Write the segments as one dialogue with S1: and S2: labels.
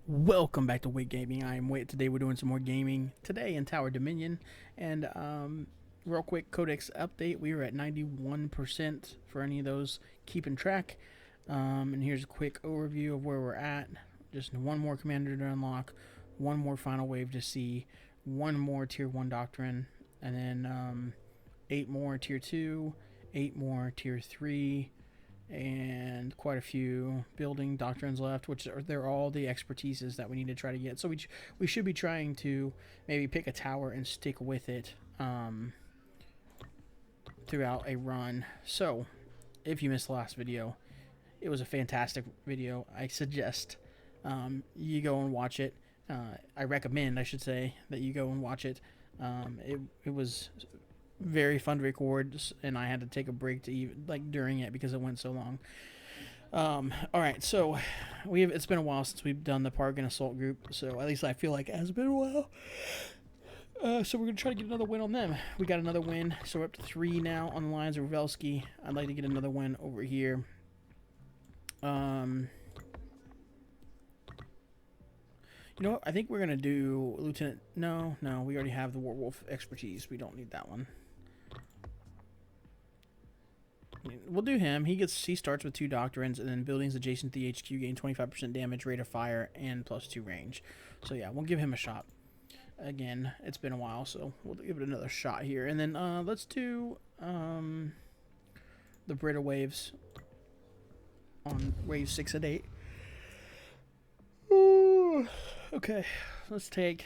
S1: Welcome back to Wit Gaming. I am Wit. Today we're doing some more gaming. Today in Tower Dominion. And real quick codex update. We are at 91% for any of those keeping track. And here's a quick overview of where we're at. Just one more commander to unlock, one more final wave to see, one more tier 1 doctrine, and then 8 more tier 2, 8 more tier 3, and quite a few building doctrines left, which they're all the expertises that we need to try to get. So we should be trying to maybe pick a tower and stick with it throughout a run. So if you missed the last video, it was a fantastic video. I suggest you go and watch it. I recommend, I should say, that you go and watch it. It was very fun to record, and I had to take a break to even during it because it went so long. All right, so it's been a while since we've done the Pargan Assault group, so at least I feel like it has been a while. So we're gonna try to get another win on them. We got another win, so we're up to 3 now on the lines of Ravelski. I'd like to get another win over here. You know what? I think we're gonna do Lieutenant. No, we already have the Werewolf expertise. We don't need that one. We'll do him. He starts with 2 doctrines, and then buildings adjacent to the HQ gain 25% damage, rate of fire, and +2 range. So yeah, we'll give him a shot. Again, it's been a while, so we'll give it another shot here. And then let's do the Brita waves on wave 6 and 8. Ooh. Okay, let's take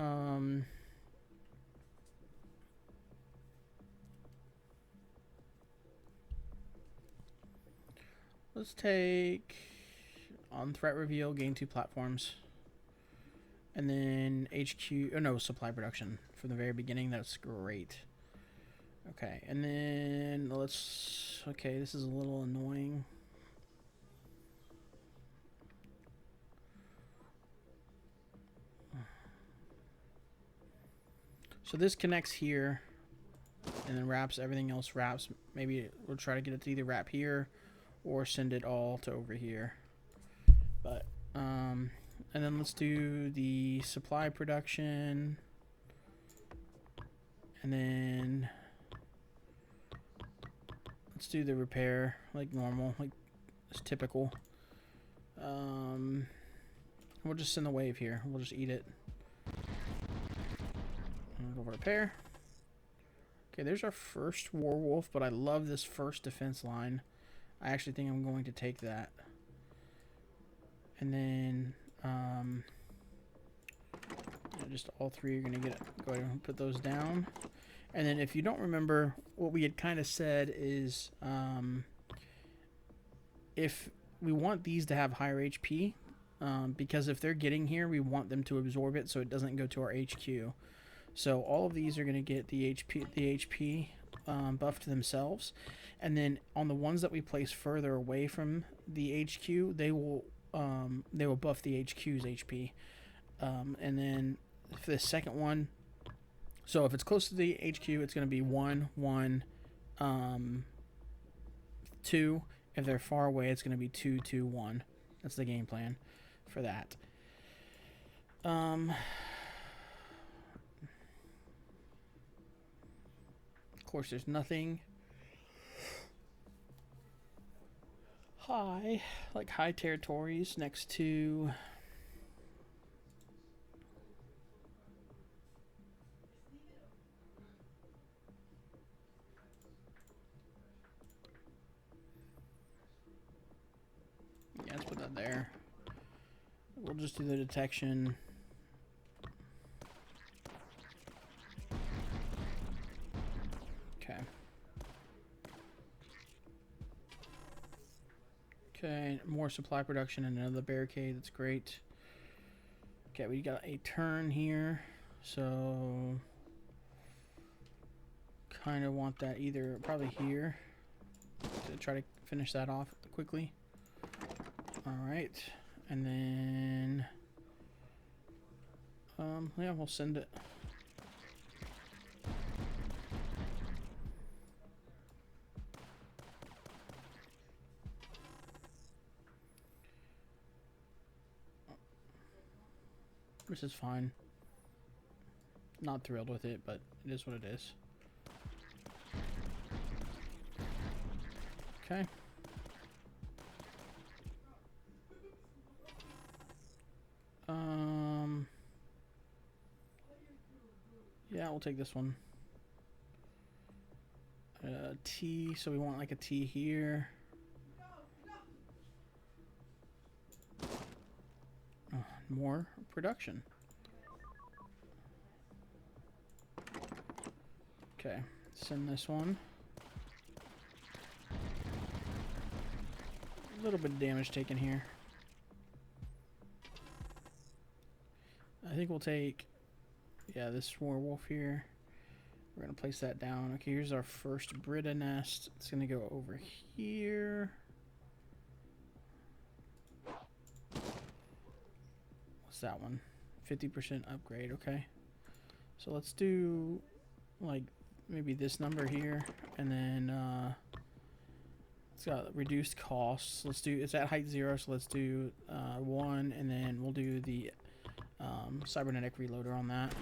S1: on threat reveal, gain 2 platforms. And then HQ, oh no, supply production from the very beginning. That's great. Okay, and then okay, this is a little annoying. So this connects here and then wraps, everything else wraps. Maybe we'll try to get it to either wrap here or send it all to over here. But and then let's do the supply production, and then let's do the repair like normal, like it's typical. We'll just send the wave here. We'll just eat it. Go over repair. Okay, there's our first Werewolf, but I love this first defense line. I actually think I'm going to take that. And then just all 3 are going to go ahead and put those down. And then if you don't remember, what we had kind of said is if we want these to have higher HP, because if they're getting here, we want them to absorb it so it doesn't go to our HQ. So all of these are going to get the HP buff to themselves, and then on the ones that we place further away from the HQ, they will buff the HQ's HP. And then for the second one, so if it's close to the HQ, it's going to be 1, 1, 2. If they're far away, it's going to be 2, 2, 1. That's the game plan for that. Of course, there's nothing high, like high territories next to yeah, let's put that there. We'll just do the detection. Okay, more supply production and another barricade. That's great. Okay, we got a turn here, so kind of want that either probably here to try to finish that off quickly. All right, and then yeah, we'll send it. which is fine. Not thrilled with it, but it is what it is. Okay. Yeah, we'll take this one. T, so we want like a T here. More production. Okay, send this one. A little bit of damage taken here. I think we'll take, yeah, this werewolf here. We're going to place that down. Okay, here's our first Brita nest. It's going to go over here. What's that one? 50% upgrade, okay. So let's do, like, maybe this number here. And then, it's got reduced costs. Let's do, it's at height 0, so let's do 1. And then we'll do the cybernetic reloader on that.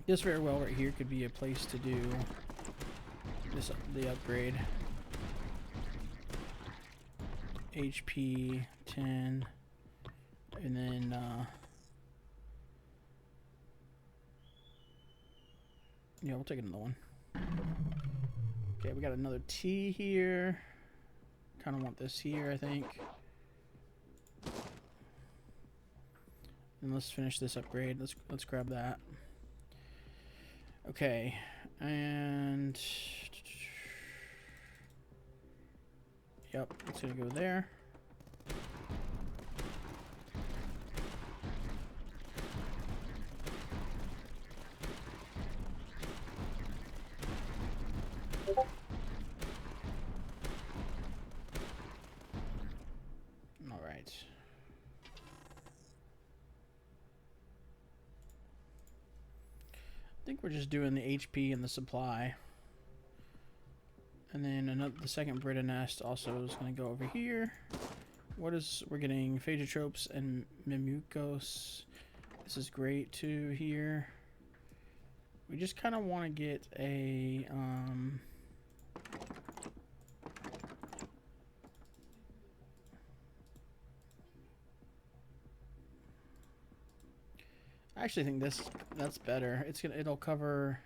S1: This very well right here could be a place to do this, the upgrade. HP 10, and then yeah, we'll take another one. Okay, we got another T here. Kind of want this here, I think. And let's finish this upgrade. Let's grab that. Okay, and yep, it's gonna go there. All right. I think we're just doing the HP and the supply. And then another, the second Brita nest also is going to go over here. What is, we're getting Phagotrops and Mimukos. This is great too here. We just kind of want to get a, I actually think that's better. It'll cover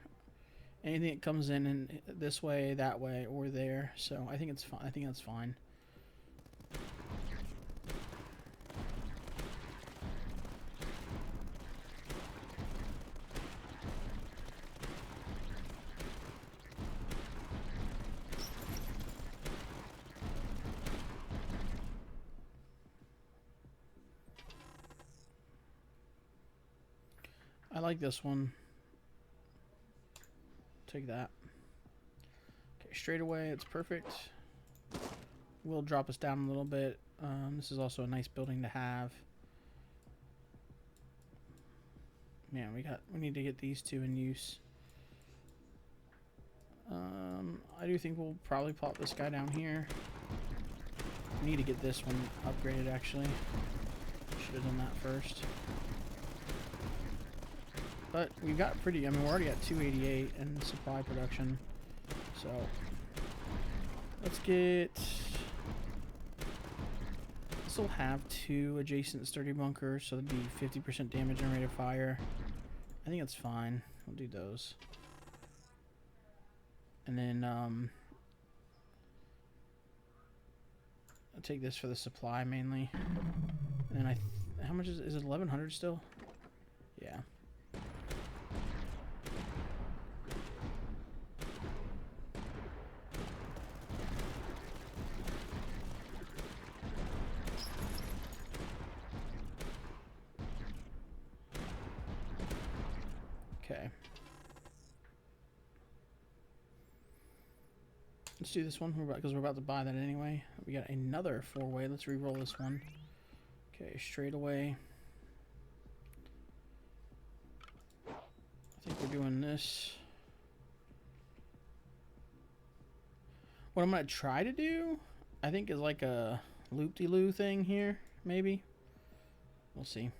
S1: anything that comes in this way, that way, or there. So I think it's fine. I think that's fine. I like this one. Take that. Okay, straight away, it's perfect. Will drop us down a little bit. This is also a nice building to have. Man, we need to get these two in use. I do think we'll probably pop this guy down here. We need to get this one upgraded, actually. Should have done that first. But we've got pretty, I mean, we're already at 288 in supply production. So, let's get, this will have 2 adjacent sturdy bunkers, so that'd be 50% damage and rate of fire. I think that's fine. We'll do those. And then, I'll take this for the supply mainly. And then how much is it 1100 still? Yeah. Okay. Let's do this one because we're about to buy that anyway. We got another 4-way. Let's re-roll this one. Okay, straight away. I think we're doing this. What I'm going to try to do, I think, is like a loop-de-loo thing here. maybe. We'll see.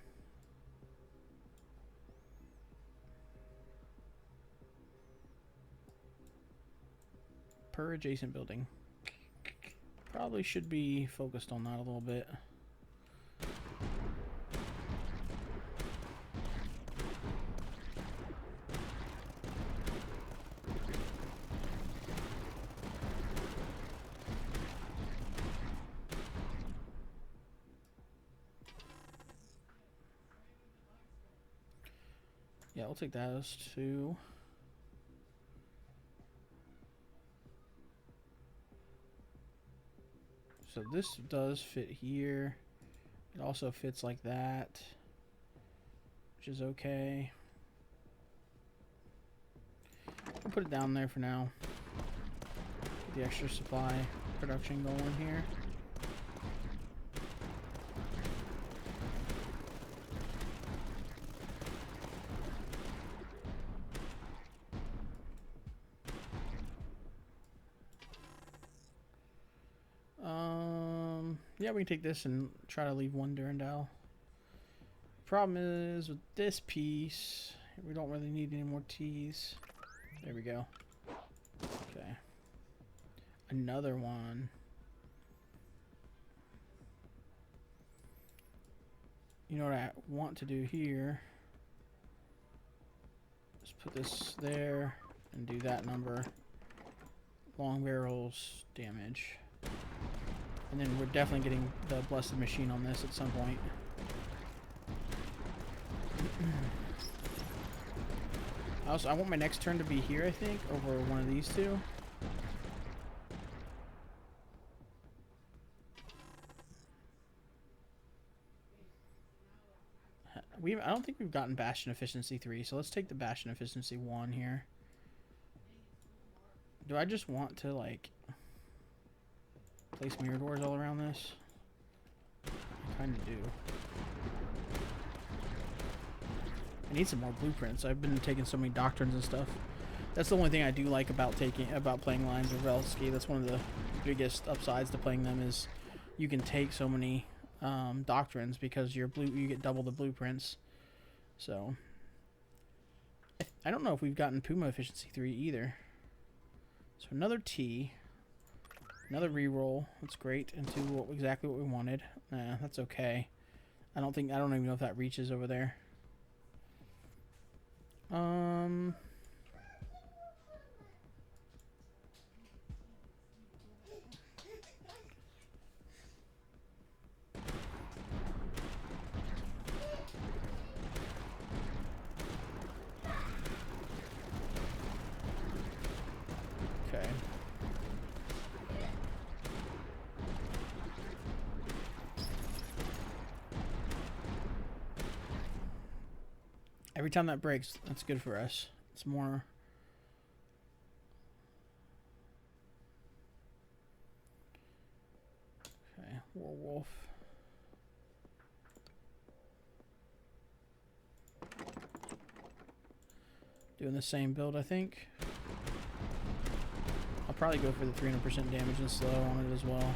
S1: Per adjacent building. Probably should be focused on that a little bit. Yeah, I'll take those two. So this does fit here. It also fits like that, which is okay. I'll put it down there for now. Get the extra supply production going here. Yeah, we can take this and try to leave one Durandal. Problem is with this piece, we don't really need any more T's. There we go. Okay. Another one. You know what I want to do here? Just put this there and do that number. Long barrels damage. And then we're definitely getting the blessed machine on this at some point. I want my next turn to be here, I think, over one of these two. I don't think we've gotten Bastion Efficiency 3, so let's take the Bastion Efficiency 1 here. Do I just want to, like, place mirror doors all around this? I kind of do. I need some more blueprints. I've been taking so many doctrines and stuff. That's the only thing I do like about playing Lines of Velski. That's one of the biggest upsides to playing them is you can take so many doctrines because you get double the blueprints. So I don't know if we've gotten Puma Efficiency 3 either. So another T, another reroll. That's great. Into exactly what we wanted. Nah, that's okay. I don't even know if that reaches over there. Okay. Every time that breaks, that's good for us. It's more. Okay, Werewolf. Doing the same build, I think. I'll probably go for the 300% damage and slow on it as well.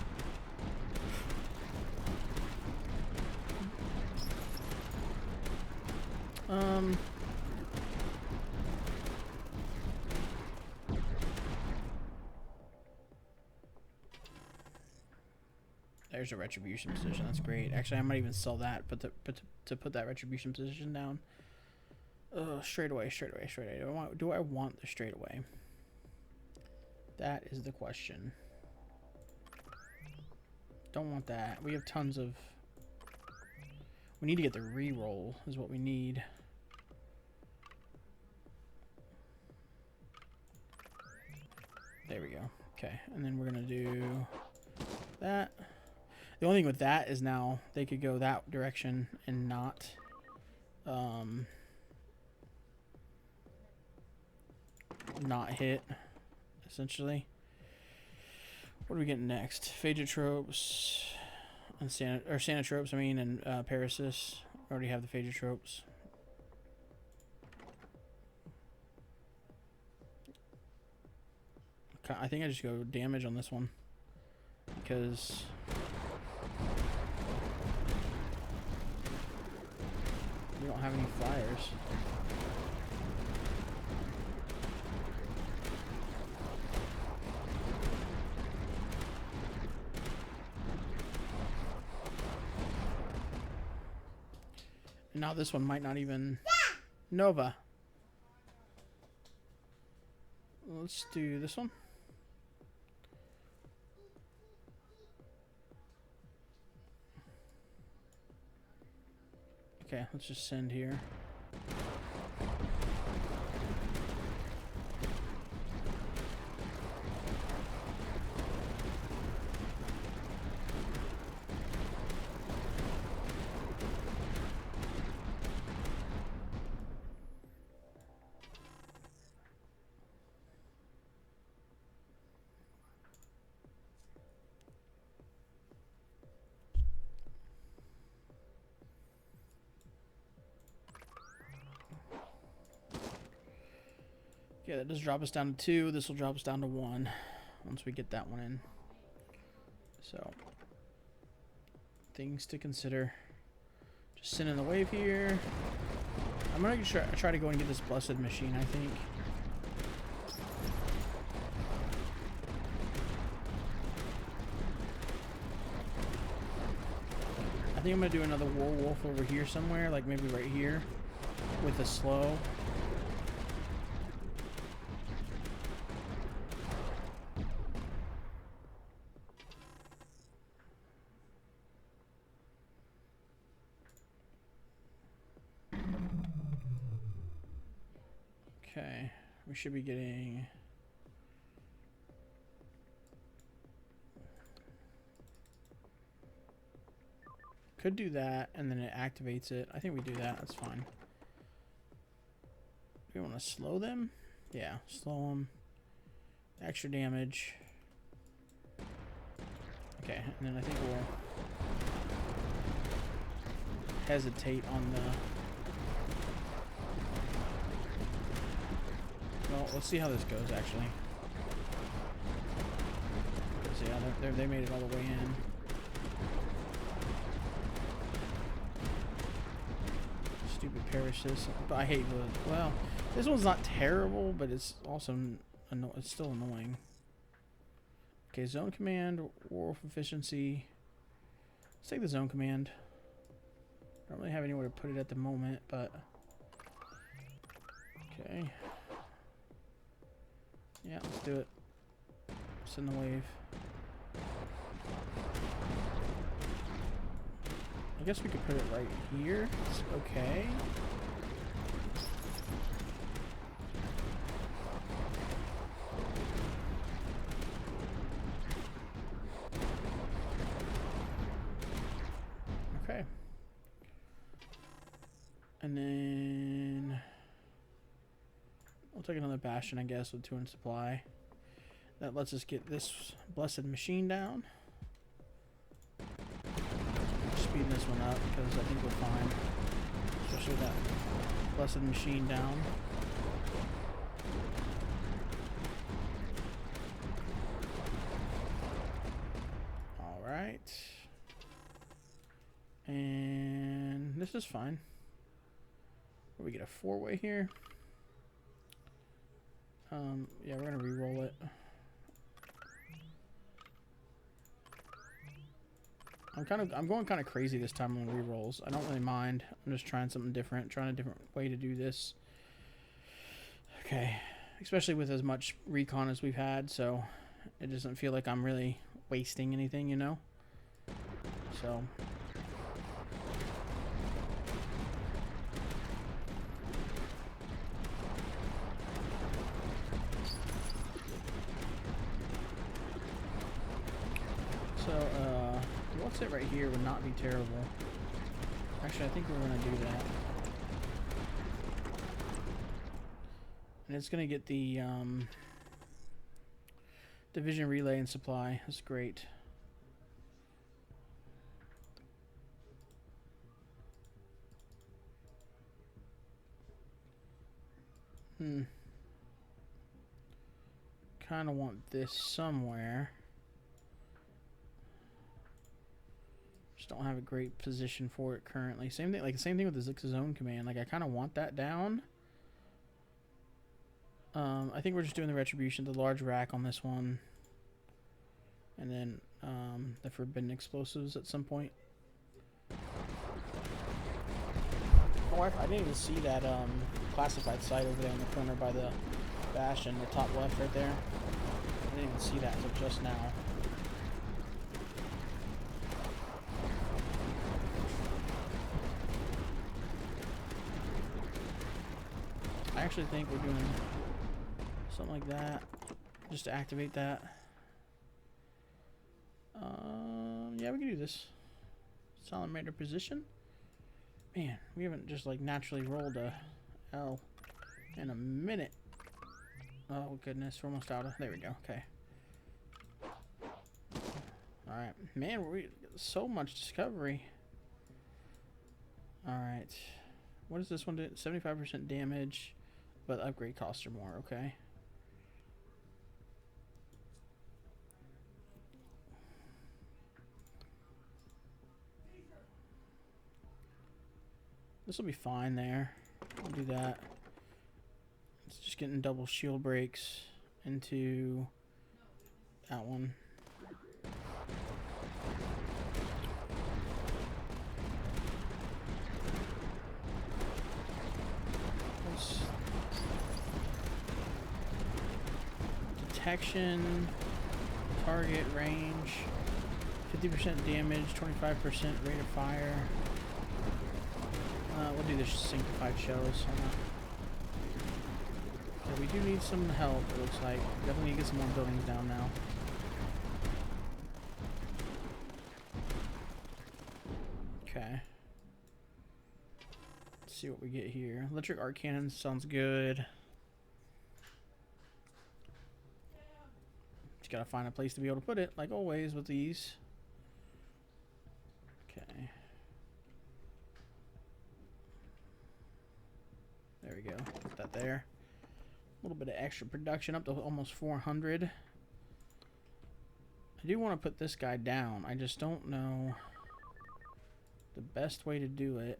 S1: There's a retribution position. That's great. Actually, I might even sell that, but to put that retribution position down. Straight away. Do I want the straight away? That is the question. Don't want that. We have tons of. We need to get the reroll. Is what we need. There we go. Okay, and then we're gonna do that. The only thing with that is now they could go that direction and not hit, essentially. What are we getting next? Phaedrotropes and Sanatropes, I mean, and Parasis. Already have the Phaedrotropes. I think I just go damage on this one because We don't have any flyers. And now this one might not even... Nova. Let's do this one. Okay, let's just send here. Okay, that does drop us down to 2. This will drop us down to 1 once we get that one in. So, things to consider. Just sending the wave here. I'm going to try to go and get this blessed machine, I think. I think I'm going to do another werewolf over here somewhere, like maybe right here with a slow. Okay, we should be getting... Could do that, and then it activates it. I think we do that. That's fine. Do we want to slow them? Yeah, slow them. Extra damage. Okay, and then I think we'll hesitate on the... Well, let's see how this goes, actually. So yeah, they made it all the way in. Stupid parishes. But I hate the... Well, this one's not terrible, but it's also... It's still annoying. Okay, zone command, wolf efficiency. Let's take the zone command. Don't really have anywhere to put it at the moment, but... Okay. Yeah, let's do it. Send the wave. I guess we could put it right here. It's okay. Okay. And then we'll take another bastion, I guess, with 2 in supply. That lets us get this blessed machine down. Speeding this one up because I think we're fine. Especially that blessed machine down. Alright. And this is fine. We get a 4-way here. Yeah, we're gonna re-roll it. I'm going kind of crazy this time on re-rolls. I don't really mind. I'm just trying something different, trying a different way to do this. Okay, especially with as much recon as we've had, so it doesn't feel like I'm really wasting anything, you know? So... what's it right here would not be terrible. Actually, I think we're going to do that. And it's going to get the division relay and supply. That's great. Kind of want this somewhere. Just don't have a great position for it currently. Same thing, like same thing with the Zix zone command. Like I kind of want that down. I think we're just doing the retribution, the large rack on this one, and then the forbidden explosives at some point. Oh, I didn't even see that classified site over there in the corner by the bastion, the top left right there. I didn't even see that until just now. I actually think we're doing something like that, just to activate that. Yeah, we can do this. Salamander position. Man, we haven't just like naturally rolled a L in a minute. Oh goodness, we're almost out of. There we go. Okay. All right, man, we so much discovery. All right, what does this one do? 75% damage, but upgrade costs are more. Okay. This will be fine there. I'll do that. It's just getting double shield breaks into that one. Detection, target range, 50% damage, 25% rate of fire. We'll do the sanctified shells. Okay, we do need some help, it looks like. Definitely need to get some more buildings down now. Okay. Let's see what we get here. Electric arc cannon sounds good. Just gotta find a place to be able to put it, like always with these. Okay. There we go. Put that there. A little bit of extra production up to almost 400. I do want to put this guy down. I just don't know the best way to do it.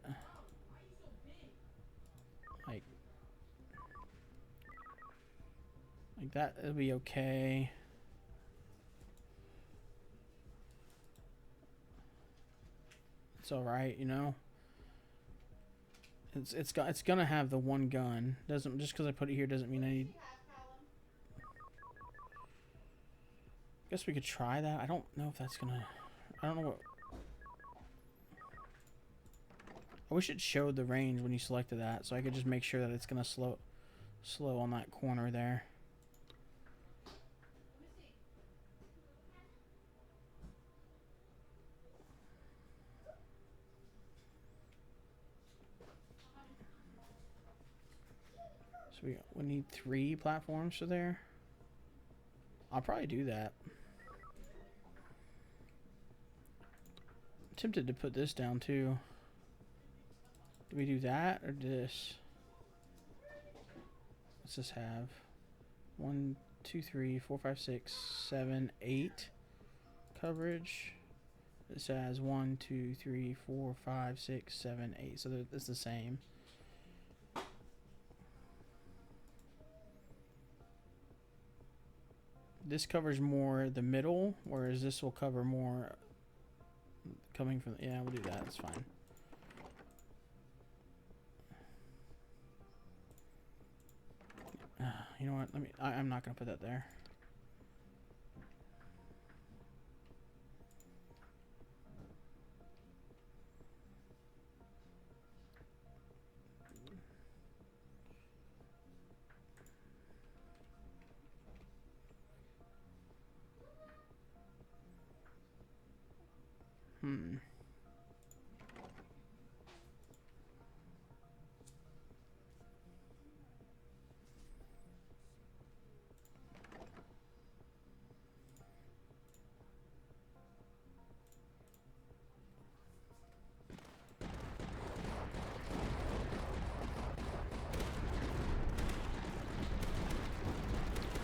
S1: Like that it'll be okay. It's all right, you know. It's gonna have the one gun. Doesn't just because I put it here doesn't mean I need. Guess we could try that. I don't know if that's gonna. I don't know what. I wish it showed the range when you selected that, so I could just make sure that it's gonna slow on that corner there. So we need 3 platforms for there. I'll probably do that. I'm tempted to put this down too. Do we do that or this? What's this have? 1, 2, 3, 4, 5, 6, 7, 8 coverage. This has 1, 2, 3, 4, 5, 6, 7, 8. So it's the same. This covers more the middle, whereas this will cover more coming from. Yeah, we'll do that. It's fine. You know what? I'm not gonna put that there.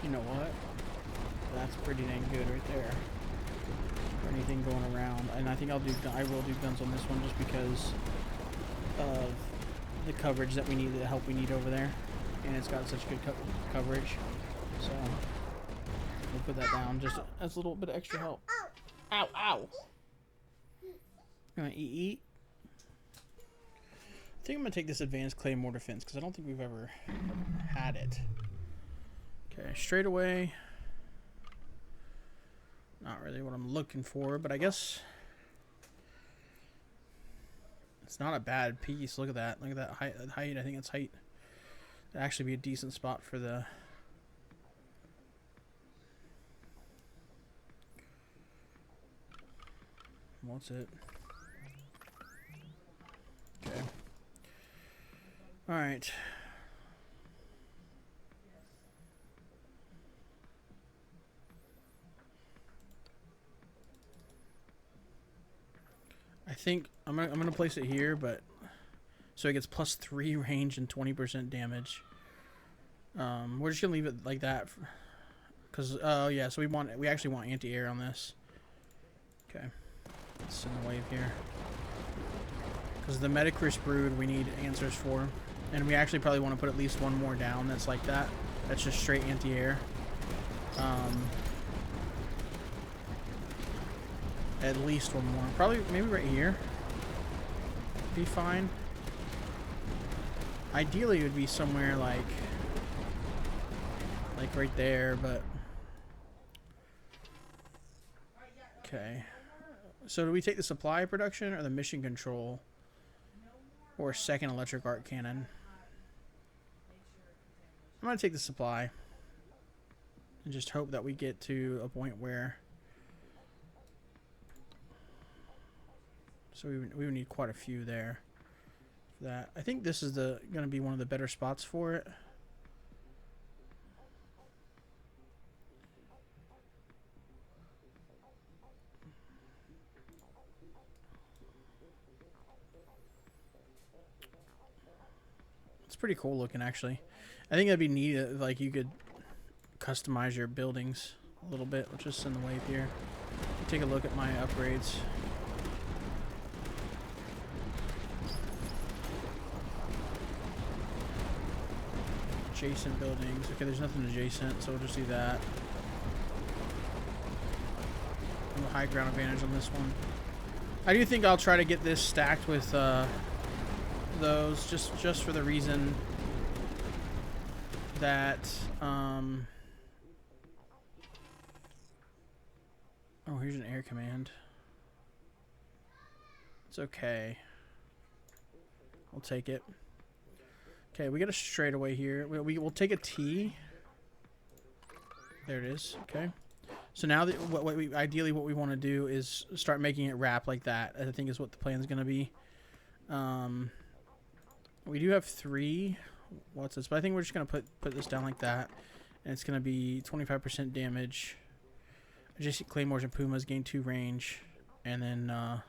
S1: You know what? That's pretty dang good right there. or anything going around. And I think I will do guns on this one just because of the coverage that we need, the help we need over there, and it's got such good coverage. So we'll put that down just as a little bit of extra help. Ow, ow. Gonna eat. I think I'm gonna take this advanced claymore defense because I don't think we've ever had it. Okay, straight away. Not really what I'm looking for, but I guess it's not a bad piece. Look at that. Look at that height. I think it's height. That'd actually be a decent spot for the... What's it? Okay. Alright. I think I'm gonna place it here, but so it gets +3 range and 20% damage. We're just gonna leave it like that, because yeah. So we actually want anti-air on this. Okay, let's send the wave here, because the Metacris Brood we need answers for, and we actually probably want to put at least one more down that's like that. That's just straight anti-air. At least one more. Probably, maybe right here. Be fine. Ideally, it would be somewhere like right there, but... Okay. So do we take the supply production or the mission control? Or second electric arc cannon? I'm going to take the supply. And just hope that we get to a point where... So we would need quite a few there for that. I think this is going to be one of the better spots for it. It's pretty cool looking, actually. I think that'd be neat if, like, you could customize your buildings a little bit. We'll just send the wave here. Take a look at my upgrades. Adjacent buildings. Okay, there's nothing adjacent, so we'll just do that. I have a high ground advantage on this one. I do think I'll try to get this stacked with those, just for the reason that oh, here's an air command. It's okay. I'll take it. Okay, we got a straightaway here. We'll take a T. There it is. Okay. So now that ideally what we want to do is start making it wrap like that. I think is what the plan is going to be. We do have 3. What's this? But I think we're just going to put this down like that, and it's going to be 25% damage. Adjacent claymores and pumas gain 2 range, and then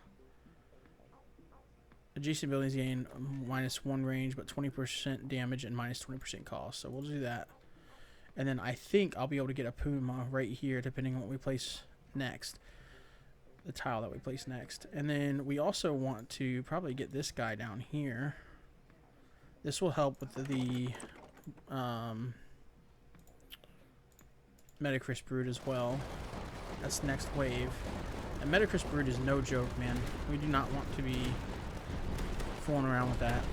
S1: adjacent buildings gain -1 range, but 20% damage and -20% cost. So we'll do that. And then I think I'll be able to get a puma right here, depending on what we place next. The tile that we place next. And then we also want to probably get this guy down here. This will help with the Metacris Brood as well. That's next wave. And Metacris Brood is no joke, man. We do not want to be fooling around with that.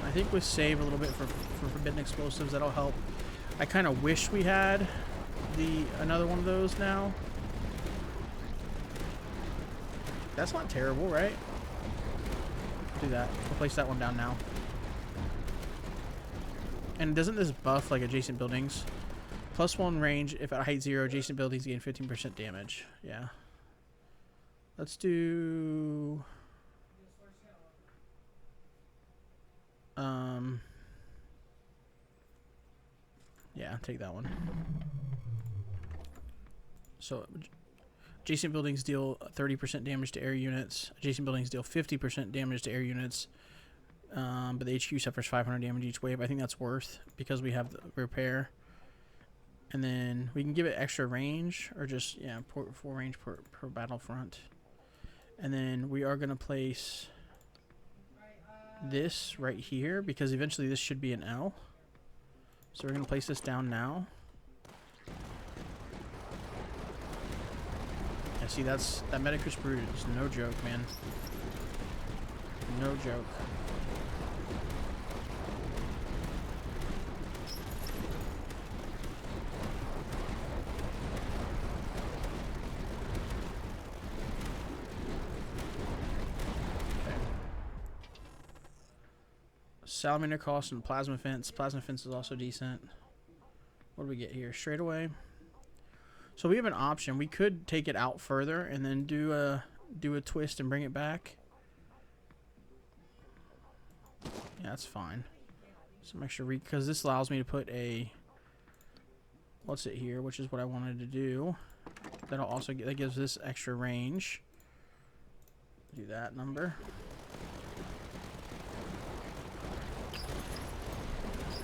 S1: I think we save a little bit for forbidden explosives. That'll help. I kind of wish we had another one of those now. That's not terrible, right? Do that. We'll place that one down now. And doesn't this buff like adjacent buildings? +1 range if at height 0, adjacent buildings gain 15% damage. Yeah. Let's do... yeah, take that one. So, adjacent buildings deal 30% damage to air units. Adjacent buildings deal 50% damage to air units. But the HQ suffers 500 damage each wave. I think that's worth, because we have the repair. And then we can give it extra range, or just, yeah, full range per battlefront. And then we are going to place this right here, because eventually this should be an L. So we're going to place this down now. Yeah, see, that Medicus Brute is no joke, man. No joke. Salamander cost and plasma fence. Plasma fence is also decent. What do we get here? Straight away. So we have an option. We could take it out further and then do a twist and bring it back. Yeah, that's fine. Some extra because this allows me to put a what's it here, which is what I wanted to do. That'll also that gives this extra range. Do that number.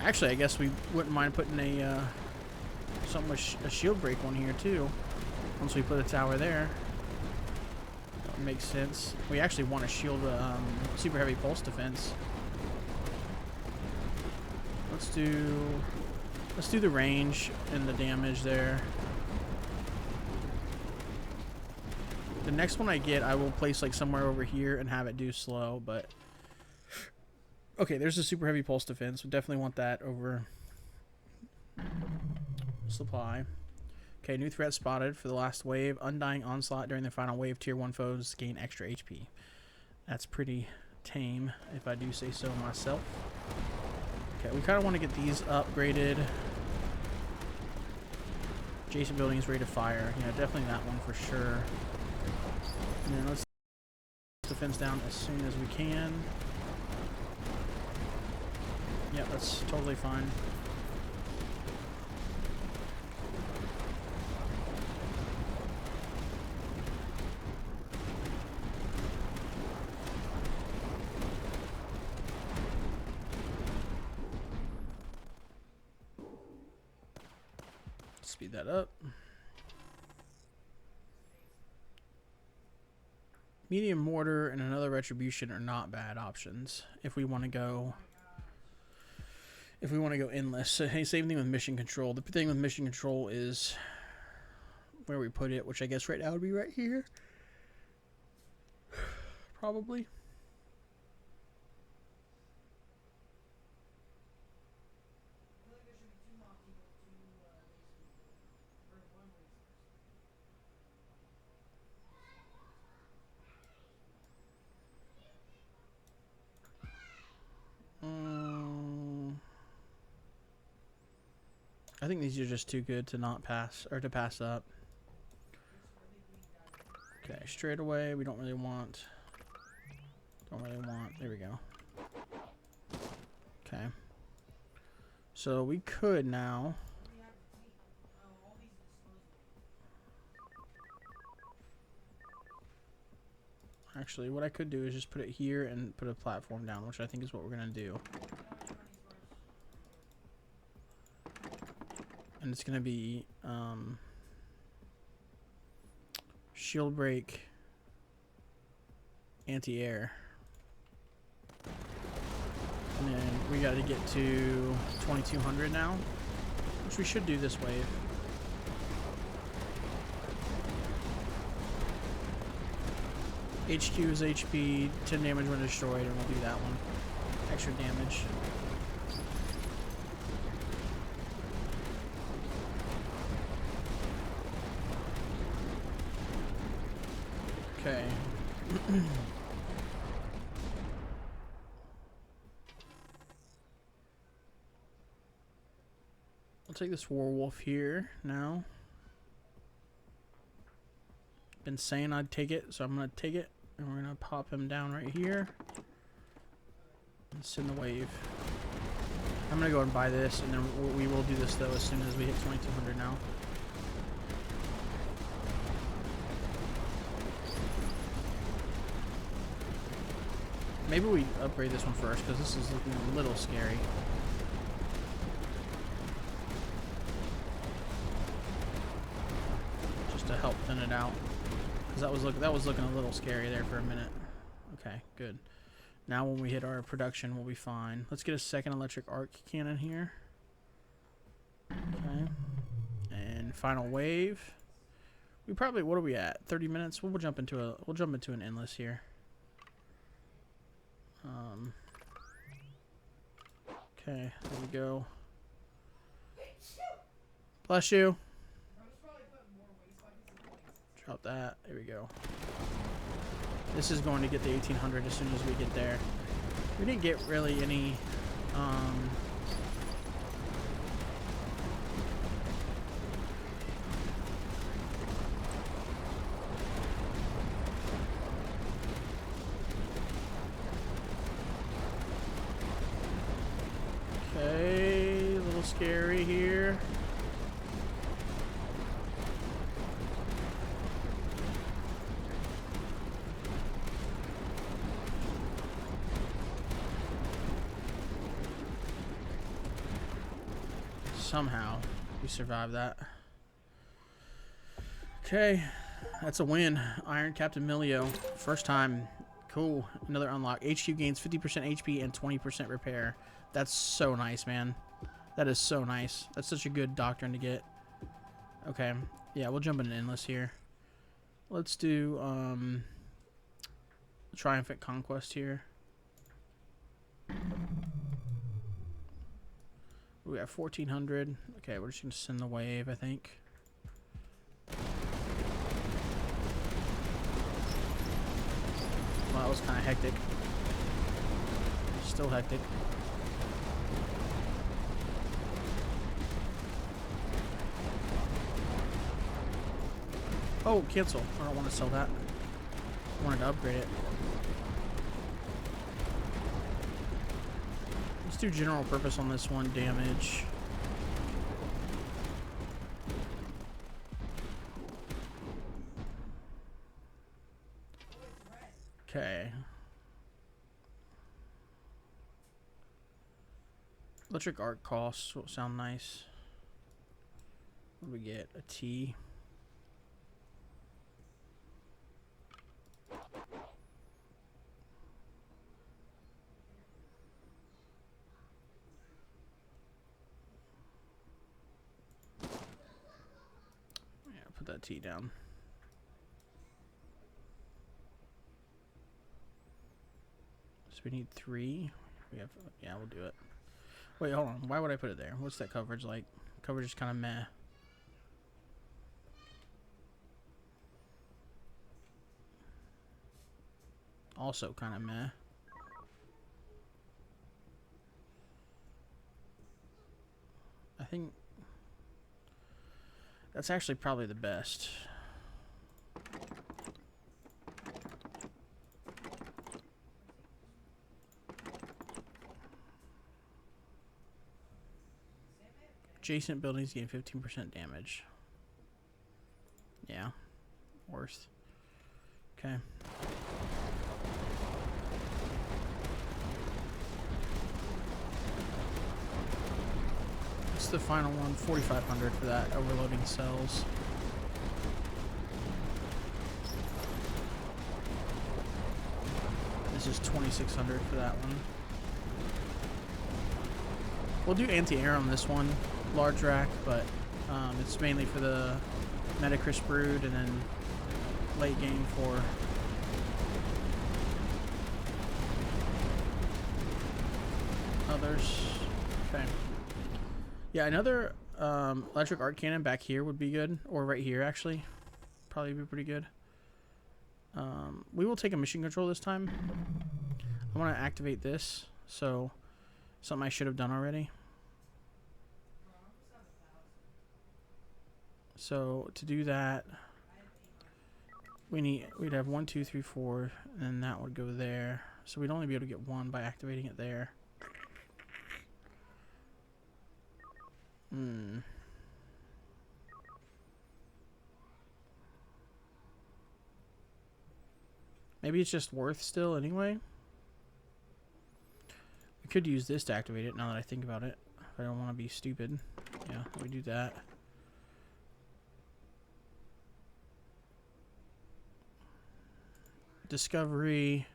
S1: Actually, I guess we wouldn't mind putting a something with a shield break one here too. Once we put a tower there, that would make sense. We actually want to shield super heavy pulse defense. Let's do the range and the damage there. The next one I get, I will place like somewhere over here and have it do slow, but. Okay, there's a super heavy pulse defense. We definitely want that over supply. Okay, new threat spotted for the last wave. Undying onslaught during the final wave. Tier 1 foes gain extra HP. That's pretty tame, if I do say so myself. Okay, we kind of want to get these upgraded. Adjacent buildings rate of fire. Yeah, definitely that one for sure. And then let's defense down as soon as we can. Yeah, that's totally fine. Speed that up. Medium mortar and another retribution are not bad options if we want to go. If we want to go endless. So, hey, same thing with mission control. The thing with mission control is where we put it, which I guess right now would be right here. Probably. I think these are just too good to not pass, or to pass up. Okay, straight away, we don't really want, there we go. Okay. So we could now. Actually, what I could do is just put it here and put a platform down, which I think is what we're going to do. And it's going to be shield break, anti-air. And then we got to get to 2200 now, which we should do this wave. HQ is HP, 10 damage when destroyed, and we'll do that one. Extra damage. Okay. I'll take this werewolf here now. Been saying I'd take it, so I'm gonna take it, and we're gonna pop him down right here and send the wave. I'm gonna go and buy this, and then we will do this though as soon as we hit 2200 now. Maybe we upgrade this one first, because this is looking a little scary. thin it out. Because that was looking a little scary there for a minute. Okay, good. Now when we hit our production, we'll be fine. Let's get a second electric arc cannon here. Okay. And final wave. We probably, what are we at? 30 minutes? We'll jump into an endless here. Okay, there we go. Bless you. Drop that. There we go. This is going to get the 1800 as soon as we get there. We didn't get really any okay, a little scary here. Somehow we survived that. Okay, that's a win. Iron Captain Milio, first time. Cool. Another unlock. HQ gains 50% HP and 20% repair. That's so nice, man. That is so nice. That's such a good doctrine to get. Okay, yeah, we'll jump into endless here. Let's do Triumphant Conquest here. We got 1400. Okay, we're just gonna send the wave, I think. Well, that was kind of hectic. Still hectic. Oh, cancel. I don't want to sell that. I wanted to upgrade it. Let's do general purpose on this one. Damage. Okay. Electric arc costs will sound nice. What do we get? A T. Put that T down. So we need 3. We have, yeah, we'll do it. Wait, hold on. Why would I put it there? What's that coverage like? Coverage is kind of meh. Also kind of meh. I think that's actually probably the best. Adjacent buildings gain 15% damage. Yeah, worth. Okay. What's the final one? 4,500 for that. Overloading cells. This is 2,600 for that one. We'll do anti-air on this one. Large rack, but it's mainly for the Metacris Brood and then late game for others. Okay. Yeah, another electric arc cannon back here would be good, or right here actually, probably be pretty good. We will take a mission control this time. I want to activate this, so something I should have done already. So to do that, we'd have 1, 2, 3, 4, and then that would go there. So we'd only be able to get 1 by activating it there. Maybe it's just worth still anyway. We could use this to activate it now that I think about it. If I don't want to be stupid. Yeah, we do that. discovery.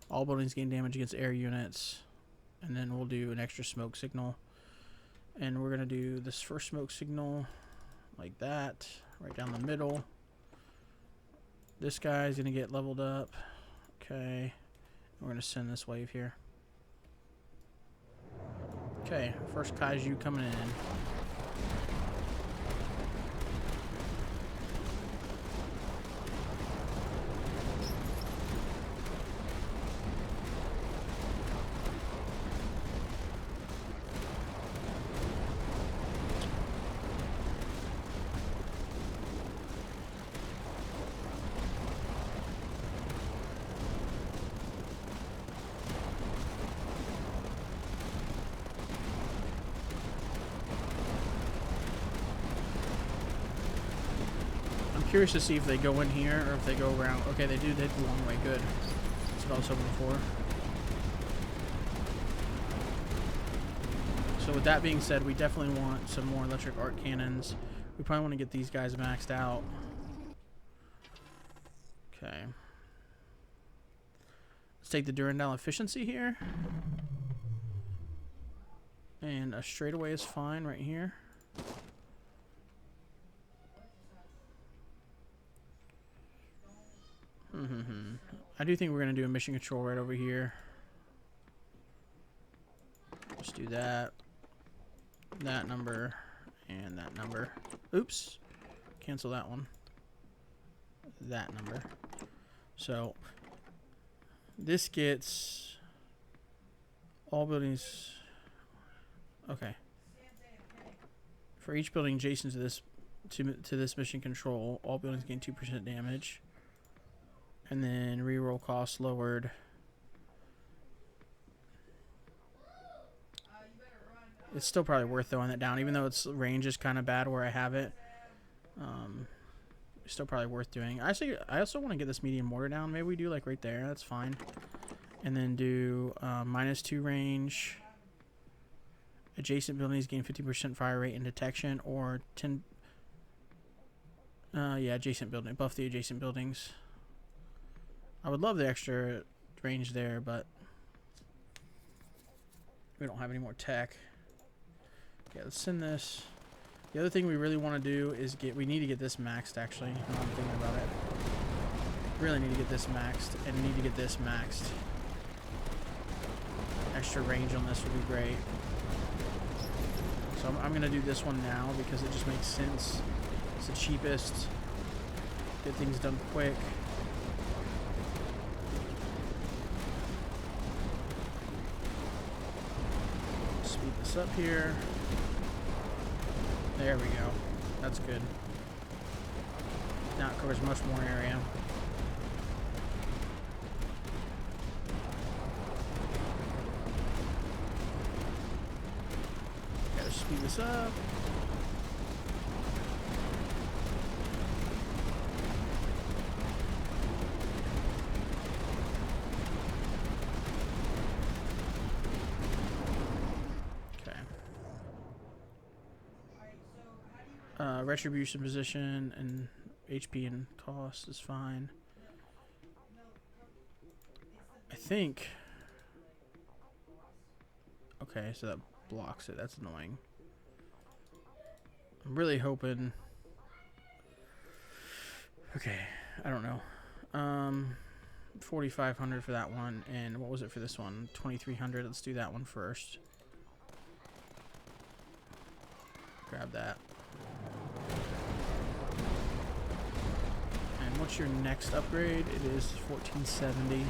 S1: All buildings gain damage against air units. And then we'll do an extra smoke signal. And we're going to do this first smoke signal like that, right down the middle. This guy's going to get leveled up. Okay. We're going to send this wave here. Okay, first kaiju coming in. Curious to see if they go in here or if they go around. Okay, they do. They hit the long way. Good. That's what I was hoping for. So with that being said, we definitely want some more electric arc cannons. We probably want to get these guys maxed out. Okay. Let's take the Durandal efficiency here. And a straightaway is fine right here. I do think we're going to do a mission control right over here. Just do that. That number. And that number. Oops. Cancel that one. That number. So, this gets all buildings. Okay. For each building adjacent to this to this mission control, all buildings gain 2% damage. And then reroll cost lowered. It's still probably worth throwing that down, even though its range is kind of bad where I have it. It's still probably worth doing. Actually, I also want to get this medium mortar down. Maybe we do like right there. That's fine. And then do -2 range. Adjacent buildings gain 50% fire rate and detection, or 10. Yeah, adjacent building. Buff the adjacent buildings. I would love the extra range there, but we don't have any more tech. Yeah, let's send this. The other thing we really want to do is we need to get this maxed, actually. Now I'm thinking about it. Really need to get this maxed, and we need to get this maxed. Extra range on this would be great. So I'm going to do this one now because it just makes sense. It's the cheapest. Get things done quick. Speed this up here. There we go. That's good. Now it covers much more area. Gotta speed this up. Retribution position and HP and cost is fine. I think. Okay, so that blocks it. That's annoying. I'm really hoping. Okay, I don't know. 4,500 for that one, and what was it for this one? 2,300. Let's do that one first. Grab that. What's your next upgrade? It is 1470.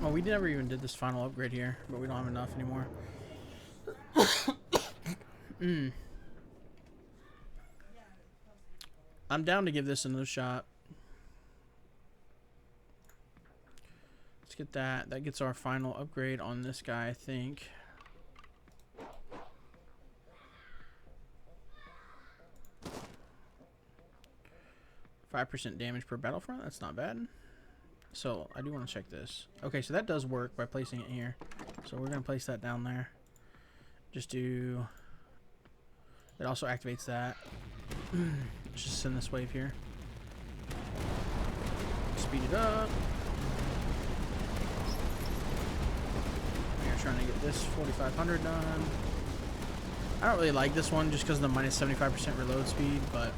S1: Oh, we never even did this final upgrade here, but we don't have enough anymore. I'm down to give this another shot. Let's get that. That gets our final upgrade on this guy, I think. 5% damage per battlefront. That's not bad. So I do want to check this. Okay, so that does work by placing it here. So we're going to place that down there. Just do... It also activates that. Let's just send this wave here. Speed it up. We're trying to get this 4,500 done. I don't really like this one just because of the minus 75% reload speed, but...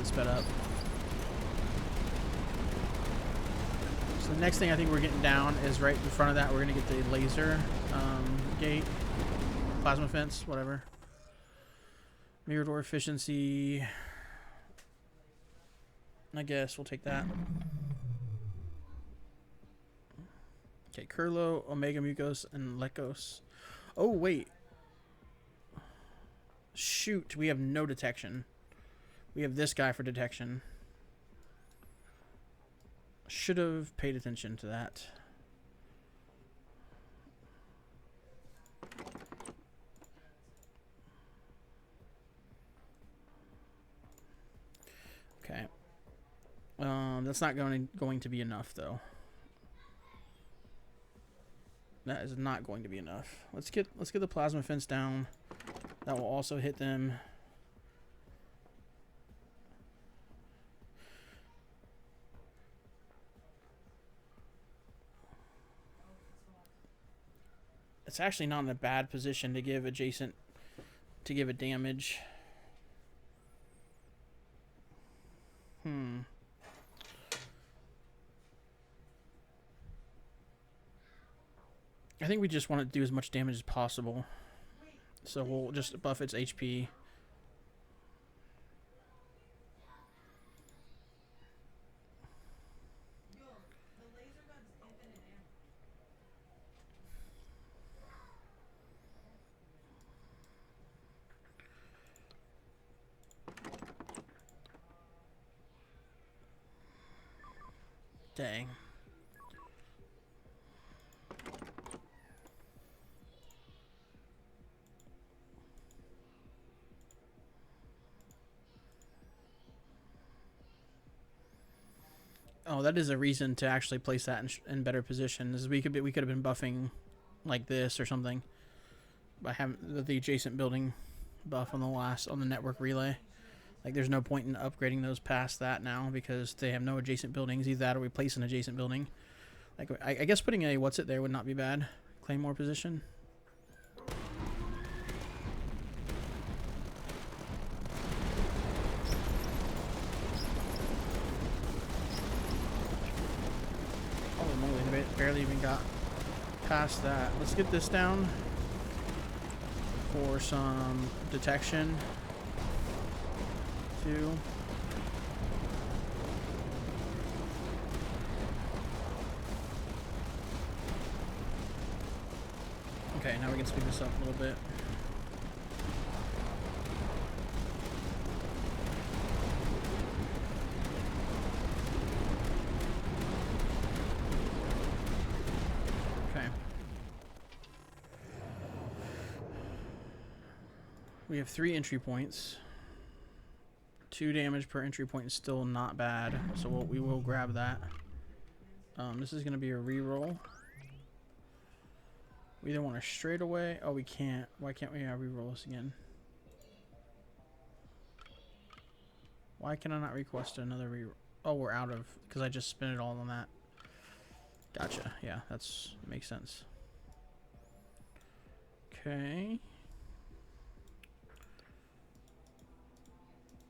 S1: sped up. So the next thing I think we're getting down is right in front of that. We're gonna get the laser gate, plasma fence, whatever. Mirror door efficiency. I guess we'll take that. Okay, Curlo, Omega Mucos, and Lekos. Oh wait. Shoot, we have no detection. We have this guy for detection. Should have paid attention to that. Okay. That's not going to be enough though. That is not going to be enough. Let's get the plasma fence down. That will also hit them. It's actually not in a bad position to give adjacent, to give a damage. I think we just want to do as much damage as possible. So we'll just buff its HP. Dang. Oh, that is a reason to actually place that in better positions. We could have been buffing like this or something by having the adjacent building buff on the network relay. Like, there's no point in upgrading those past that now because they have no adjacent buildings. Either that or we place an adjacent building. Like, I guess putting a what's it there would not be bad. Claymore position. Holy moly, they barely even got past that. Let's get this down for some detection. Okay, now we can speed this up a little bit. Okay. We have 3 entry points. 2 damage per entry point is still not bad, so we will grab that. This is going to be a reroll. We either want to straight away. Oh, we can't. Why can't we reroll this again? Why can I not request another reroll? Oh, we're out of, because I just spent it all on that. Gotcha. Yeah, makes sense. Okay.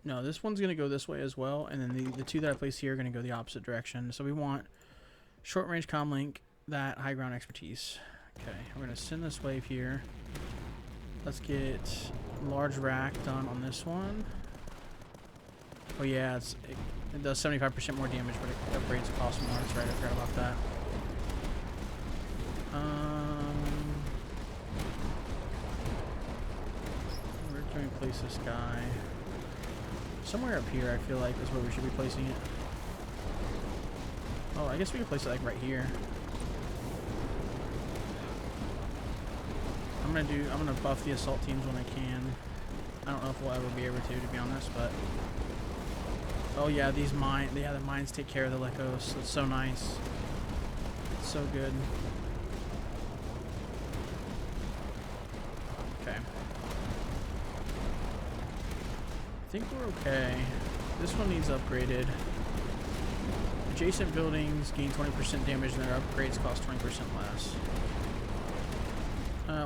S1: No, this one's going to go this way as well, and then the 2 that I place here are going to go the opposite direction. So we want short-range comm link, that high ground expertise. Okay, we're going to send this wave here. Let's get large rack done on this one. Oh yeah, it does 75% more damage, but it upgrades the cost more. That's right, I forgot about Where can we place this guy? Somewhere up here, I feel like, is where we should be placing it. Oh, I guess we can place it like right here. I'm gonna buff the assault teams when I can. I don't know if we'll ever be able to be honest, but oh yeah, the mines take care of the Lekos. It's so nice. It's so good. Okay. I think we're okay. This one needs upgraded. Adjacent buildings gain 20% damage and their upgrades cost 20% less.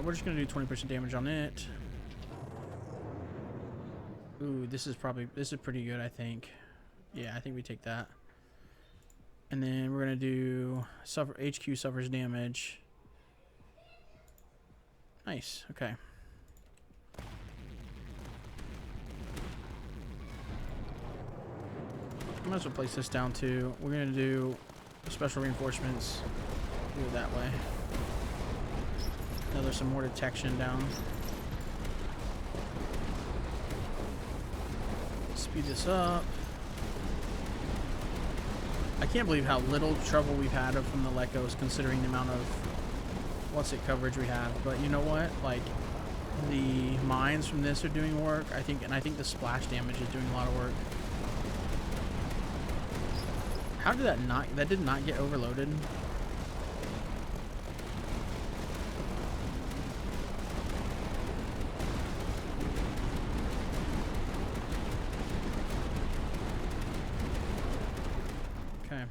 S1: We're just gonna do 20% damage on it. Ooh, this is pretty good, I think. Yeah, I think we take that. And then we're gonna do HQ suffers damage. Nice. Okay. I might as well place this down too. We're gonna do special reinforcements. Do it that way. Now there's some more detection down. Speed this up. I can't believe how little trouble we've had from the Lekos considering the amount of coverage we have. But you know what? Like, the mines from this are doing work. I think the splash damage is doing a lot of work. How did that did not get overloaded? Okay,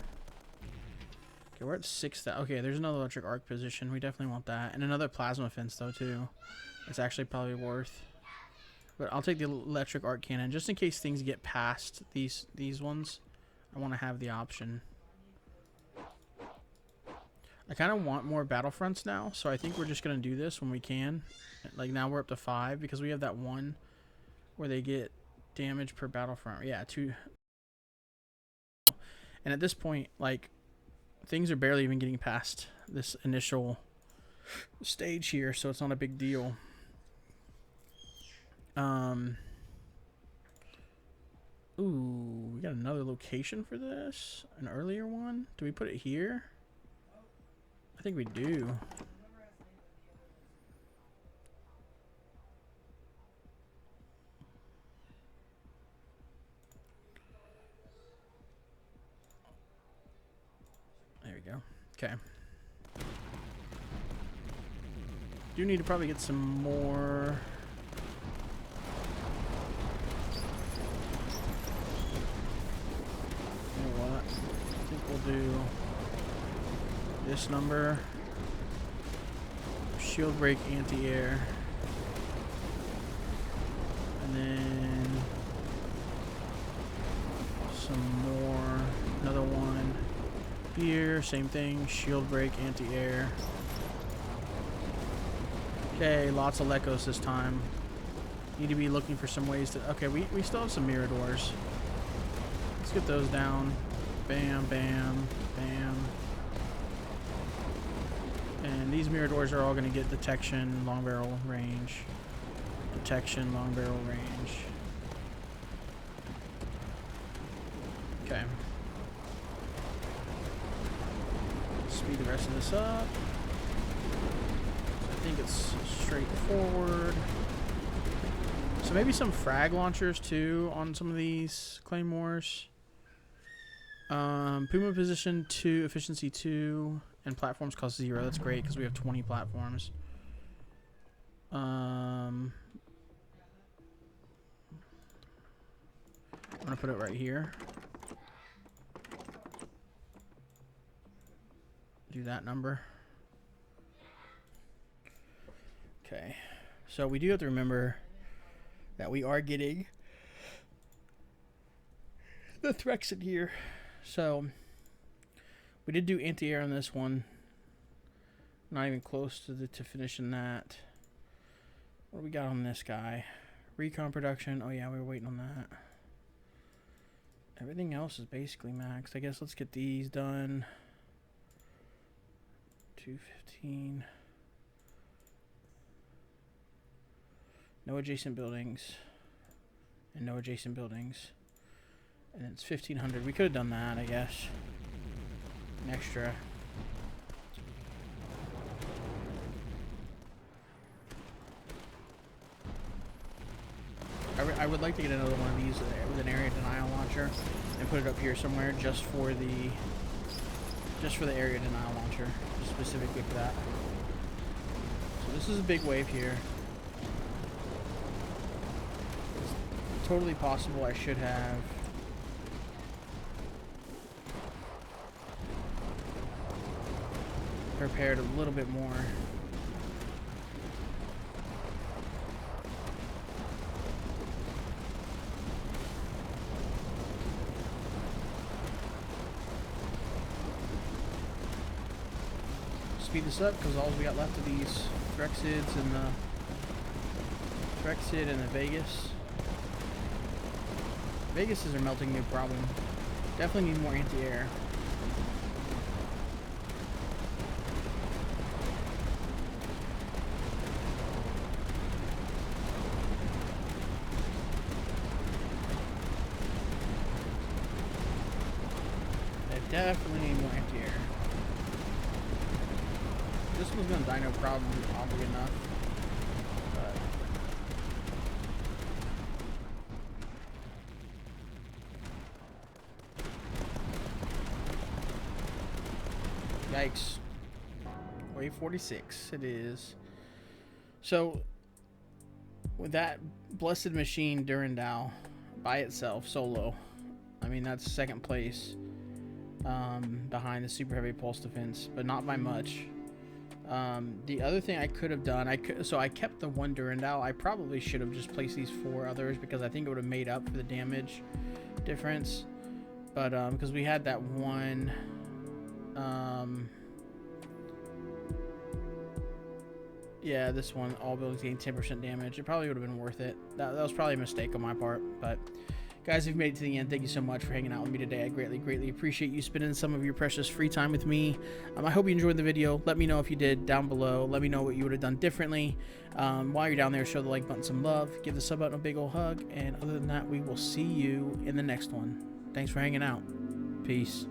S1: we're at 6,000. Okay, there's another electric arc position. We definitely want that. And another plasma fence, though, too. It's actually probably worth. But I'll take the electric arc cannon just in case things get past these ones. I want to have the option. I kind of want more battlefronts now, so I think we're just going to do this when we can. Like, now we're up to 5 because we have that one where they get damage per battlefront. Yeah, 2. And at this point, like, things are barely even getting past this initial stage here, so it's not a big deal. Ooh, we got another location for this? An earlier one? Do we put it here? I think we do. There we go. Okay. Do need to probably get some more. You know what? I think we'll do this number. Shield break anti-air. And then some more. Another one here. Same thing. Shield break anti-air. Okay, lots of Lekos this time. Need to be looking for some ways to... Okay, we still have some Miradors. Let's get those down. Bam, bam, bam. And these Miradors are all going to get detection, long barrel range. Detection, long barrel range. Okay. Speed the rest of this up. I think it's straightforward. So maybe some frag launchers too on some of these claymores. Puma position 2, efficiency 2, and platforms cost 0. That's great because we have 20 platforms. I'm gonna put it right here. Do that number. Okay, so we do have to remember that we are getting the Threx in here. So we did do anti-air on this one. Not even close to finishing that. What do we got on this guy? Recon production. Oh yeah, we were waiting on that. Everything else is basically maxed. I guess let's get these done. 215. No adjacent buildings. And no adjacent buildings. And it's 1500. We could have done that, I guess. An extra. I would like to get another one of these with an area denial launcher and put it up here somewhere just for the area denial launcher, just specifically for that. So this is a big wave here. It's totally possible I should have prepared a little bit more. Speed this up because all we got left of these Trexids and the Trexid and the Vegas. Vegases are melting, no problem. Definitely need more anti-air. I definitely need more anti-air. This one's gonna die no problem, oddly enough. But yikes. Wave 46 it is. So with that blessed machine Durandal by itself, solo, I mean that's second place behind the super heavy pulse defense, but not by much. The other thing I could have done, so I kept the one Durandal. I probably should have just placed these 4 others because I think it would have made up for the damage difference. But because we had that one, yeah, this one, all buildings gain 10% damage. It probably would have been worth it. That was probably a mistake on my part, but. Guys, if you've made it to the end, thank you so much for hanging out with me today. I greatly appreciate you spending some of your precious free time with me. I hope you enjoyed the video. Let me know if you did down below. Let me know what you would have done differently. While you're down there, show the like button some love. Give the sub button a big old hug. And other than that, we will see you in the next one. Thanks for hanging out. Peace.